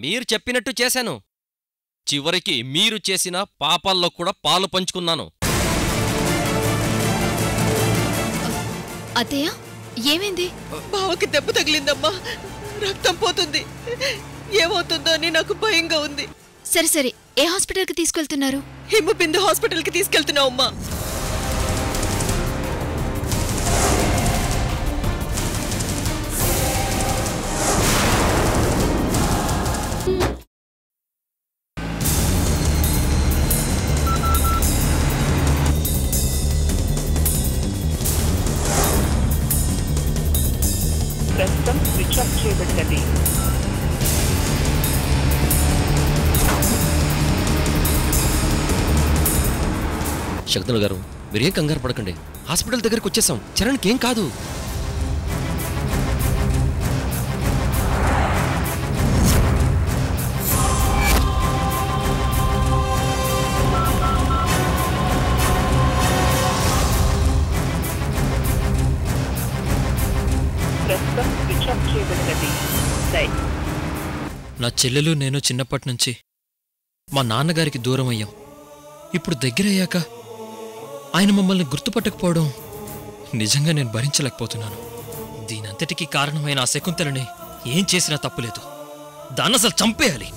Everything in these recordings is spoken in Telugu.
మీరు చెప్పినట్టు చేశాను. చివరికి మీరు చేసిన పాపాల్లో కూడా పాలు పంచుకున్నాను. అత్తయ్య, ఏమైంది? బావకి దెబ్బ తగిలిందమ్మా, రక్తం పోతుంది. ఏమవుతుందో అని నాకు భయంగా ఉంది. సరే సరే, ఏ హాస్పిటల్కి తీసుకెళ్తున్నారు? హిమబిందు హాస్పిటల్కి తీసుకెళ్తున్నావమ్మా. ప్రస్తుతం స్విచ్ ఆఫ్ చేయబడినది. శక్తులు గారు, మీరేం కంగారు పడకండి. హాస్పిటల్ దగ్గరికి వచ్చేసాం. చరణ్కేం కాదు. ప్రస్తుతం స్విచ్ ఆఫ్ చేయబడినది. నా చెల్లెలు నేను చిన్నప్పటి నుంచి మా నాన్నగారికి దూరం అయ్యాం. ఇప్పుడు దగ్గరయ్యాక ఆయన మమ్మల్ని గుర్తుపట్టకపోవడం నిజంగా నేను భరించలేకపోతున్నాను. దీనంతటికీ కారణమైన ఆ శకుంతలని ఏం చేసినా తప్పులేదు. దాన్నసలు చంపేయాలి.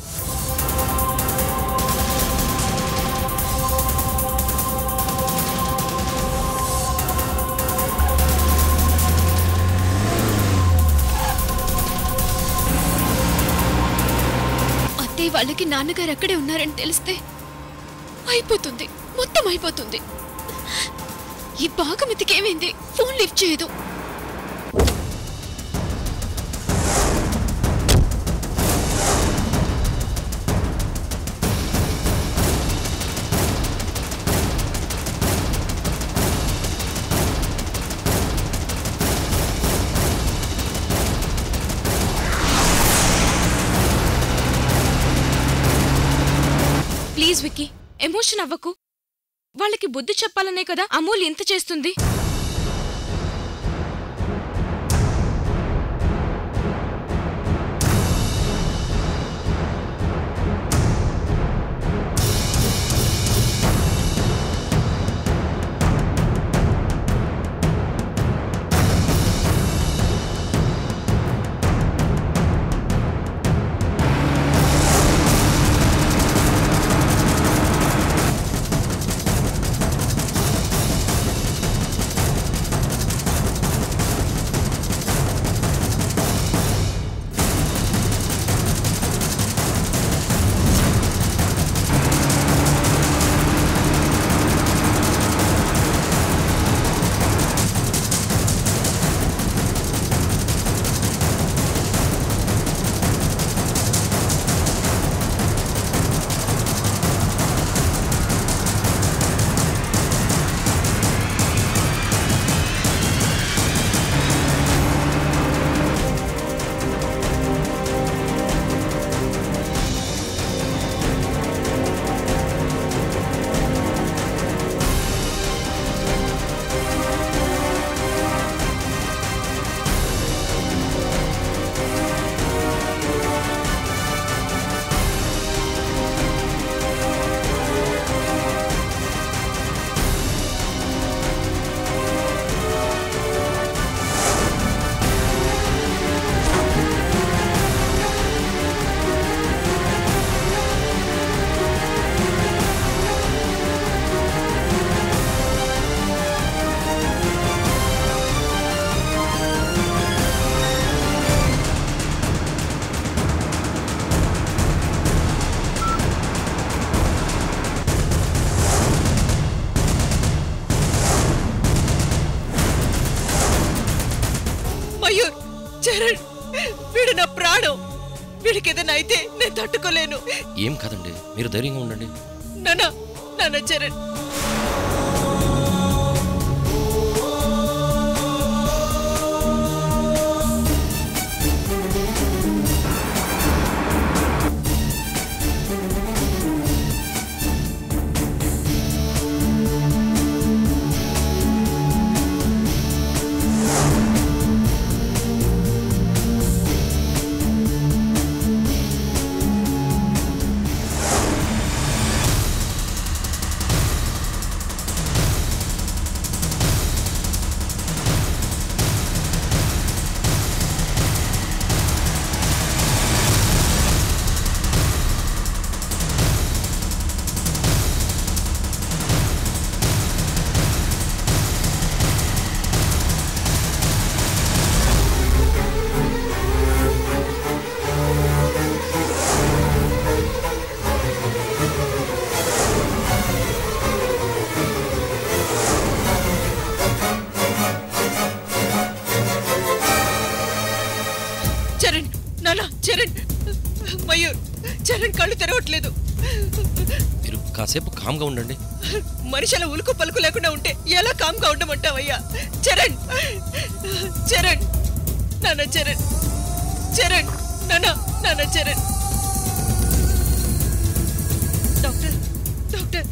అత్తయ్య వాళ్ళకి నాన్నగారు అక్కడే ఉన్నారని తెలిస్తే అయిపోతుంది, మొత్తం అయిపోతుంది. ఈ భాగమతికి ఏమైంది? ఫోన్ లిఫ్ట్ చేయదు. ప్లీజ్ విక్కీ, ఎమోషన్ అవ్వకు. వాళ్ళకి బుద్ధి చెప్పాలనే కదా అమూల్ ఇంత చేస్తుంది. చరణ్, వీడు నా ప్రాణం. వీడికి ఏదైనా అయితే నేను తట్టుకోలేను. ఏం కాదండి, మీరు ధైర్యంగా ఉండండి. నానా, నానా చరణ్. మయూర్, చరణ్ కళ్ళు తెరవట్లేదు. మీరు కాసేపు కామ్గా ఉండండి. మనిషి అలా ఉలుకు పలుకు లేకుండా ఉంటే ఎలా కామ్గా ఉండమంటావయ్యా? చరణ్, చరణ్, నాన్న చరణ్, చరణ్, నాన్న చరణ్. Doctor, doctor.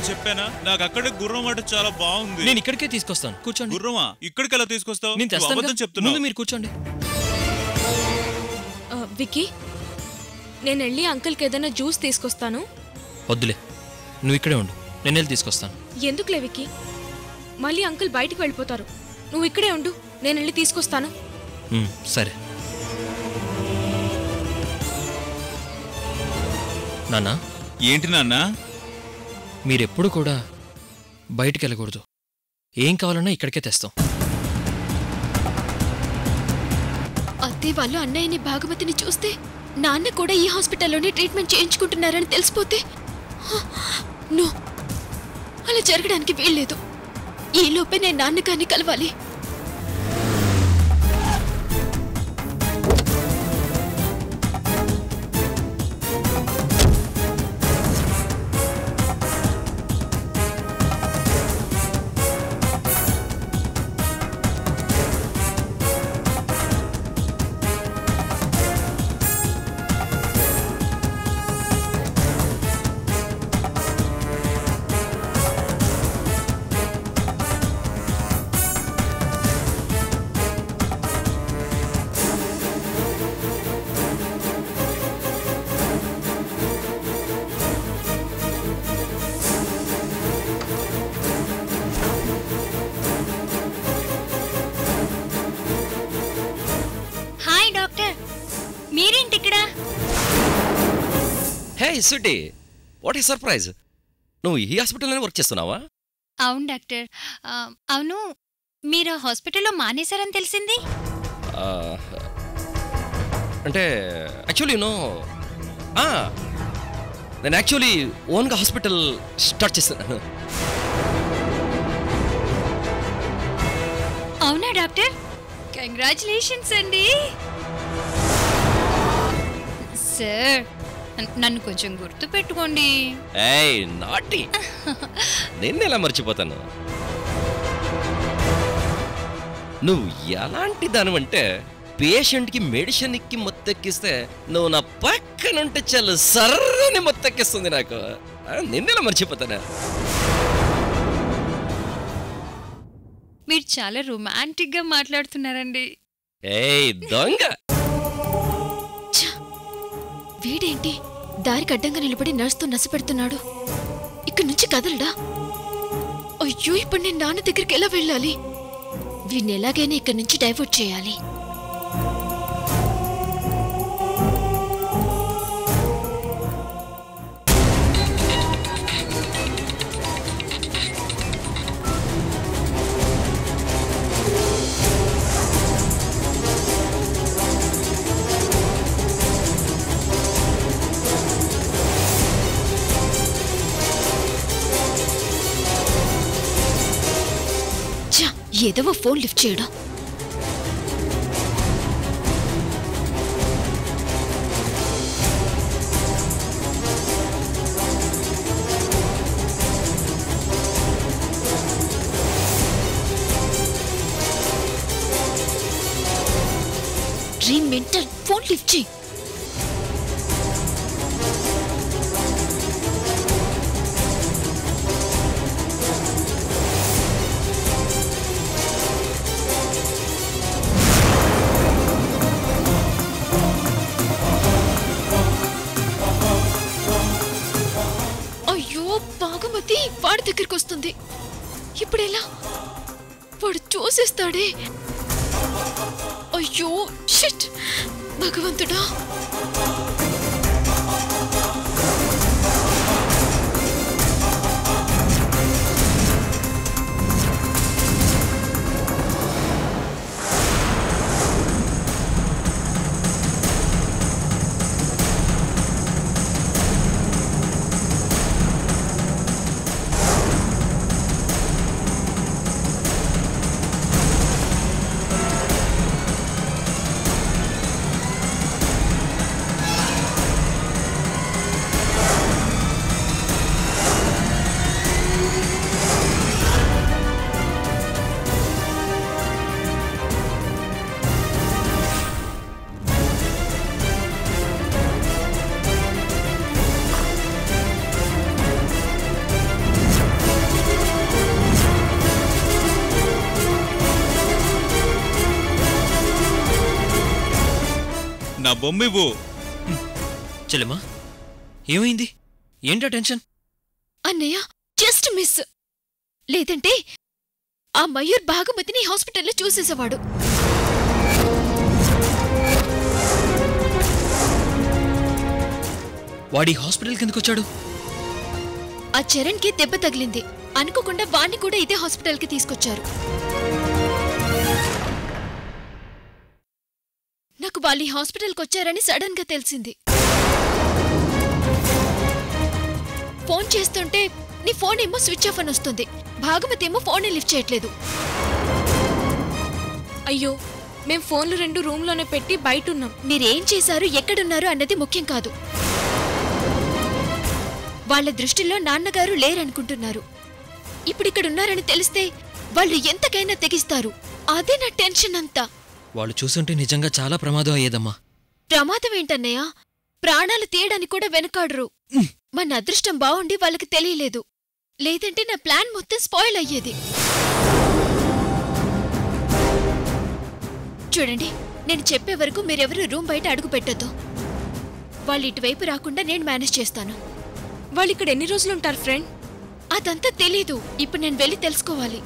చెప్పానా నాకు అక్కడ గుర్రం ఆట చాలా బాగుంది. నేను ఇక్కడికే తీసుకొస్తాను, కూర్చోండి. గుర్రమా? ఇక్కడికి ఎలా తీసుకొస్తావు? నేను తెస్తాను, చెప్తున్నా. మీరు కూర్చోండి. విక్కీ, నేను వెళ్ళి అంకుల్కి ఏదైనా జ్యూస్ తీసుకొస్తాను. వద్దులే, నువ్వు ఇక్కడే ఉండు, నేను వెళ్ళి తీసుకొస్తాను. ఎందుకులే విక్కీ, మళ్ళీ అంకుల్ బయటికి వెళ్ళిపోతారు. నువ్వు ఇక్కడే ఉండు, నేను వెళ్ళి తీసుకొస్తాను. సరే నాన్నా. ఏంటి నాన్న? మీరెప్పుడు కూడా బయటికి వెళ్ళకూడదు. ఏం కావాలన్నా ఇక్కడికే తెస్తాం. అత్తయ్య వాళ్ళు అన్నయ్యని భాగవతిని చూస్తే నాన్న కూడా ఈ హాస్పిటల్లోనే ట్రీట్మెంట్ చేయించుకుంటున్నారని తెలిసిపోతే నో, అలా జరగడానికి వీల్లేదు. ఈ లోపే నేను నాన్నగారిని కలవాలి. హే సుటి, వాట్ ఈ సర్ప్రైజ్! నువ్వు ఈ హాస్పిటల్లోనే వర్క్ చేస్తున్నావా? అవును డాక్టర్. అవును, మీరు హాస్పిటల్లో మానేశారని తెలిసింది. అంటే యాక్చువల్లీ నేను యాక్చువల్లీ ఓన్గా హాస్పిటల్ స్టార్ట్ చేస్తున్నాను. అవునా డాక్టర్? కంగ్రాచులేషన్స్ అండి. సార్, నన్ను కొంచెం గుర్తు పెట్టుకోండి. ఏయ్ నాటి, నిన్నెలా మర్చిపోతాను? నువ్వు ఎలాంటి దానివంటే పేషెంట్కి మెడిసిన్ ఇక్కి మొత్తెక్కిస్తే నువ్వు నా పక్కనుంటే చాలా సర్రని మొత్తెక్కిస్తుంది నాకు. నిన్నెలా మర్చిపోతానా? మీరు చాలా రొమాంటిక్గా మాట్లాడుతున్నారండి. ఏయ్ దొంగ! వీడేంటి దారికి అడ్డంగా నిలబడి నర్సుతో నసపెడుతున్నాడు? ఇక్కడి నుంచి కదలడా? అయ్యో, ఇప్పుడు నేను నాన్న దగ్గరికి ఎలా వెళ్ళాలి? వీడిని ఎలాగైనా ఇక్కడి నుంచి డైవర్ట్ చేయాలి. ఏదో ఫోన్ లిఫ్ట్ చేయడం. డ్రీమ్ మెంటల్, ఫోన్ లిఫ్ట్ చేయి. భాగమతి వాడి దగ్గరికి వస్తుంది. ఇప్పుడెలా? వాడు చూసేస్తాడే. అయ్యో షిట్, భగవంతుడా! నా బొమ్మివ్వు. చెల్లెమ్మా, ఏమైంది? ఏంటా టెన్షన్? అన్నయ్య, జస్ట్ మిస్. లేదంటే ఆ మయూర్ భాగమతిని హాస్పిటల్లో చూసేసేవాడు. వాడి హాస్పిటల్ కిందకు వచ్చాడు. ఆ చరణ్కి దెబ్బ తగిలింది. అనుకోకుండా వాణ్ణి కూడా ఇదే హాస్పిటల్కి తీసుకొచ్చారు. నాకు వాళ్ళు ఈ హాస్పిటల్కి వచ్చారని సడన్ గా తెలిసింది. ఫోన్ చేస్తుంటే నీ ఫోన్ ఏమో స్విచ్ ఆఫ్ అని వస్తుంది. భాగమతి ఏమో ఫోన్ లిఫ్ట్ చేయట్లేదు. అయ్యో, మేం ఫోన్లు 2 రూమ్లోనే పెట్టి బయటున్నాం. మీరేం చేశారు, ఎక్కడున్నారు అన్నది ముఖ్యం కాదు. వాళ్ళ దృష్టిలో నాన్నగారు లేరనుకుంటున్నారు. ఇప్పుడిక్కడున్నారని తెలిస్తే వాళ్ళు ఎంతకైనా తెగిస్తారు. అదే నా టెన్షన్ అంతా. వాళ్ళు చూసుంటే నిజంగా చాలా ప్రమాదం అయ్యేదమ్మా. ప్రమాదం ఏంటన్నయ్య? ప్రాణాలు తీయడానికి కూడా వెనకాడరు. మన అదృష్టం బావుండి వాళ్ళకి తెలియలేదు. లేదంటే నా ప్లాన్ మొత్తం స్పాయిల్ అయ్యేది. చూడండి, నేను చెప్పే వరకు మీరెవరూ రూమ్ బయట అడుగు పెట్టొద్దు. వాళ్ళు ఇటువైపు రాకుండా నేను మేనేజ్ చేస్తాను. వాళ్ళిక్కడ ఎన్ని రోజులుంటారు ఫ్రెండ్? అదంతా తెలీదు. ఇప్పుడు నేను వెళ్ళి తెలుసుకోవాలి.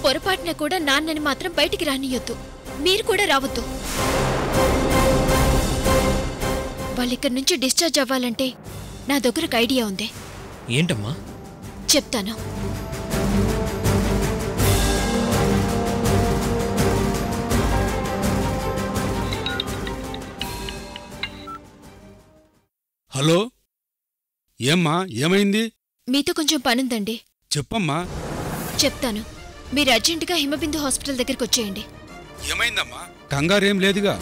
పొరపాటున కూడా నాన్నని మాత్రం బయటికి రానియొద్దు. మీరు కూడా రావద్దు. వాళ్ళిక్కడి నుంచి డిశ్చార్జ్ అవ్వాలంటే నా దగ్గర ఒక ఐడియా ఉంది. ఏంటమ్మా? చెప్తాను. హలో, ఏమ్మా, ఏమైంది? మీతో కొంచెం పనుందండి. చెప్పమ్మా. చెప్తాను. మీరు అర్జెంటుగా హిమబిందు హాస్పిటల్ దగ్గరికి వచ్చేయండి. ఏమైందమ్మా? కంగారేం లేదుగా?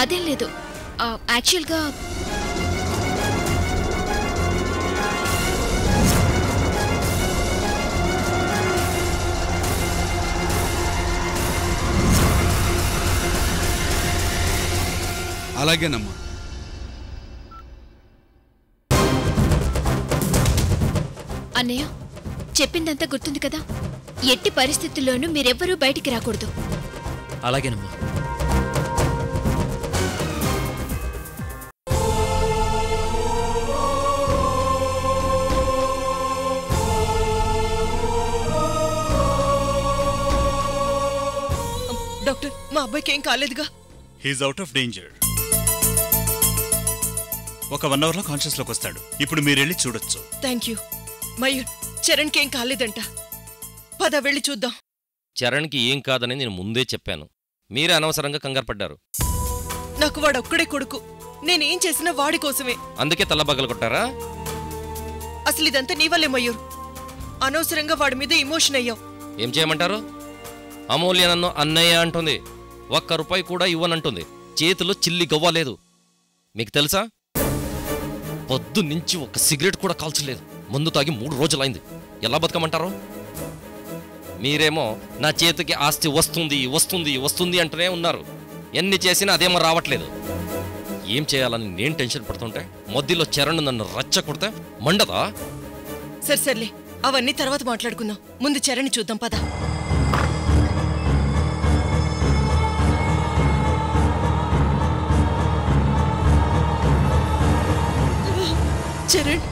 అదేం లేదు. యాక్చువల్గా అలాగేనమ్మా. అన్నయ్య, చెప్పిందంతా గుర్తుంది కదా? ఎట్టి పరిస్థితుల్లోనూ మీరెవ్వరూ బయటికి రాకూడదు. అలాగేనమ్మా. డాక్టర్, మా అబ్బాయికి ఏం కాలేదుగా? He is out of danger. ఒక 1 అవర్లో కాన్షియస్లోకి వస్తాడు. ఇప్పుడు మీరెళ్ళి చూడొచ్చు. Thank you. మయూర్, చరణ్కి ఏం కాలేదంట. పద వెళ్ళి చూద్దాం. చరణ్కి ఏం కాదని నేను ముందే చెప్పాను. మీరే అనవసరంగా కంగారు పడ్డారు. నాకు వాడొక్కడే కొడుకు. నేనేం చేసినా వాడి కోసమే. అందుకే తల్లబగలు కొట్టారా? అసలు ఇదంతా నీ వల్లే మయూర్. అనవసరంగా వాడి మీద ఇమోషన్ అయ్యావు. ఏం చేయమంటారు? అమూల్య నన్ను అన్నయ్య అంటుంది. 1 రూపాయి కూడా ఇవ్వనంటుంది. చేతిలో చిల్లి గవ్వలేదు. మీకు తెలుసా? పొద్దున్నుంచి 1 సిగరెట్ కూడా కాల్చలేదు. మందు తాగి 3 రోజులైంది. ఎలా బతకమంటారో? మీరేమో నా చేతికి ఆస్తి వస్తుంది వస్తుంది వస్తుంది అంటూనే ఉన్నారు. ఎన్ని చేసినా అదేమో రావట్లేదు. ఏం చేయాలని నేను టెన్షన్ పడుతుంటే మధ్యలో చరణ్ నన్ను రచ్చ కొడితే మండదా? సర్లే, అవన్నీ తర్వాత మాట్లాడుకుందాం. ముందు చరణ్ చూద్దాం, పద. చరణ్,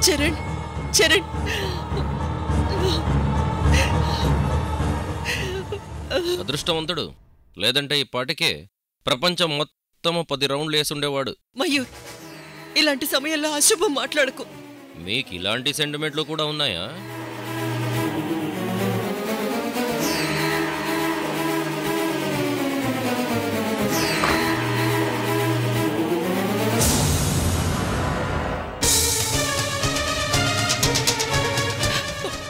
చరణ్, చరణ్. అదృష్టవంతుడు. లేదంటే ఈ పాటికే ప్రపంచం మొత్తము 10 రౌండ్లు వేసుండేవాడు. మయూర్, ఇలాంటి సమయంలో అశుభం మాట్లాడకు. మీకు ఇలాంటి సెంటిమెంట్లు కూడా ఉన్నాయా?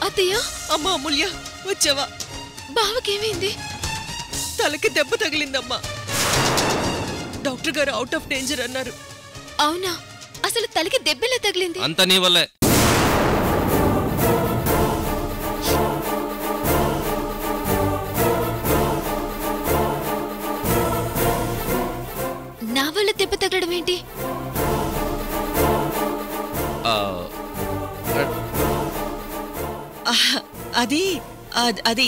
అత్తయ్య, అమ్మా అమూల్య, వచ్చావా? బావకేమైంది? తలకి దెబ్బ తగిలిందమ్మా. డాక్టర్ గారు అవుట్ ఆఫ్ డేంజర్ అన్నారు. అవునా? అసలు తలకి దెబ్బలే తగిలింది? అంత నీ వల్లే. నా వల్ల దెబ్బ తగలడం ఏంటి? అది అది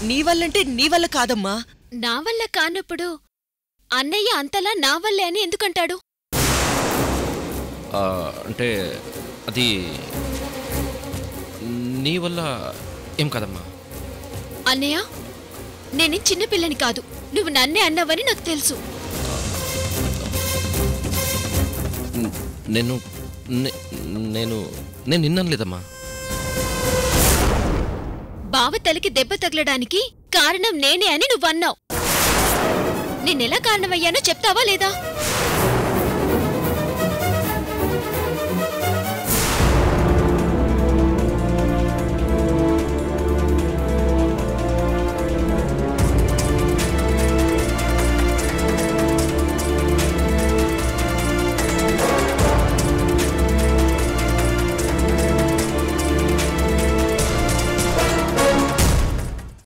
నీ వల్లంటే నీ వల్ల కాదమ్మా. నా వల్ల కానప్పుడు అన్నయ్య అంతలా నా వల్లే అని ఎందుకంటాడు? అంటే అది నీ వల్ల ఏం కదమ్మా. అన్నయ్య, నేను చిన్నపిల్లని కాదు, నువ్వు నన్నే అన్నావని నాకు తెలుసు. నేను నేను నేను నిన్నాను లేదమ్మా. బావ తలకి దెబ్బ తగలడానికి కారణం నేనే అని నువ్వన్నావు. నేనెలా కారణమయ్యానో చెప్తావా లేదా?